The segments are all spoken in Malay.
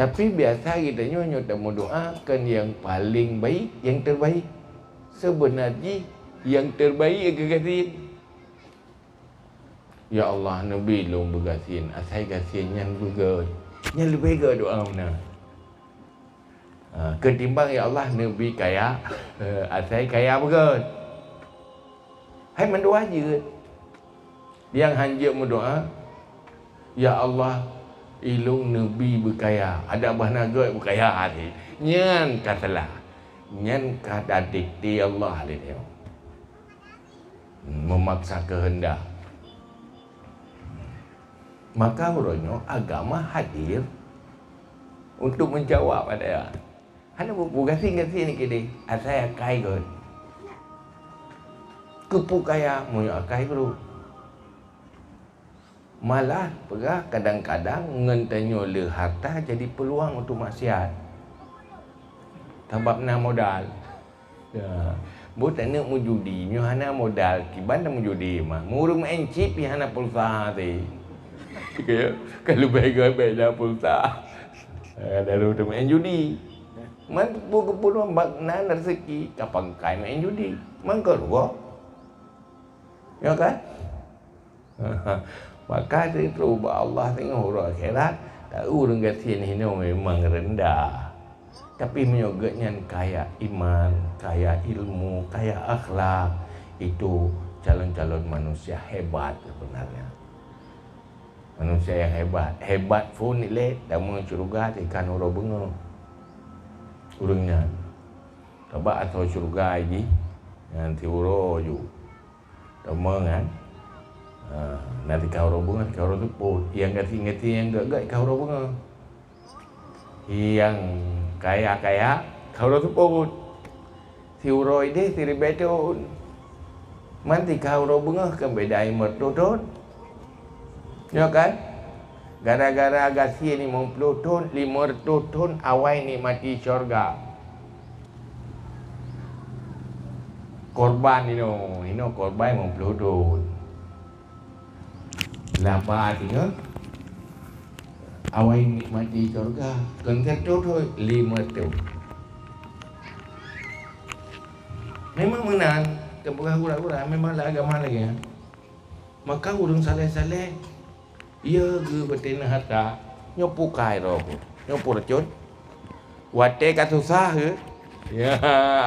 Tapi biasa kita nyonya tak mendoakan yang paling baik, yang terbaik. Sebenarnya yang terbaik kekasih. Ya Allah, Nabi long berkasihin. Asal kasihin yang bergad. Yang lebih ke doa mana? Ketimbang ya Allah, Nabi kaya. Asal kaya bergad. Hai mendoa je. Yang hanya mendoa, ya Allah, ilung Nabi berkaya. Ada bahnaga berkaya hati. Nyan katalah. Nyan kata dikti Allah dia. Memaksa kehendak. Maka urutnya agama hadir untuk menjawab ada. Hana bukan sih ni kini. Asal kai god. Kepu kaya muya kai guru. Malah perah kadang-kadang ngentanyo le harta jadi peluang untuk maksiat. Sebab na modal. Ya. Bukan nak mu judi, mu hana modal, kiban nak mu judi mah. Murung main chip yang hana pulsa ti. Kalau baik-baik dah pulsa. Daru tu main judi. Man bukan bak nan rezeki kapan kai main judi. Man keluar. Ya kan? Maka itu Allah tengok orang akhirat tahu dengan sini memang rendah. Tapi menyoganya kaya iman, kaya ilmu, kaya akhlak. Itu calon-calon manusia hebat sebenarnya. Manusia yang hebat. Hebat pun nilai dah mencuruga ikan orang bengah. Urungnya. Sebab atau curuga lagi. Nanti uro ju. Dama kan. Nanti kau orang bunga, kau orang teput. Yang gati-gati yang gak kau orang bunga. Yang kaya-kaya, kau orang teput. Si uroi dia, si ribeton. Manti kau orang bunga, kan bedai mertoton. Ya kan? Gara-gara gasi ni 50 ton, 500 ton, awai ni mati syurga. Korban ini korban 50 ton. Lapa tinggal awai nikmati syurga. Kental thôi 5 tahun. Memang menang. Kebuka hura-hura memanglah agama lagi. Maka urang saleh-saleh ia ke betina harta nyopu kai roh. Nyopu racun. Wate ka susah ke? Ya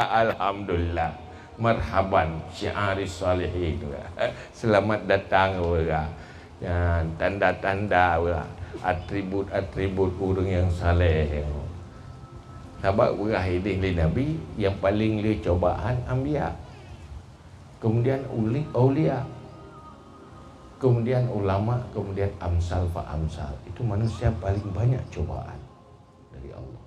alhamdulillah. Marhaban syiari salihin. Selamat datang orang. Ya, tanda-tanda atribut-atribut orang yang saleh. Sebab urah hidup Nabi yang paling le cobaan anbiya. Kemudian aulia. Kemudian ulama, kemudian amsal fa amsal. Itu manusia paling banyak cobaan dari Allah.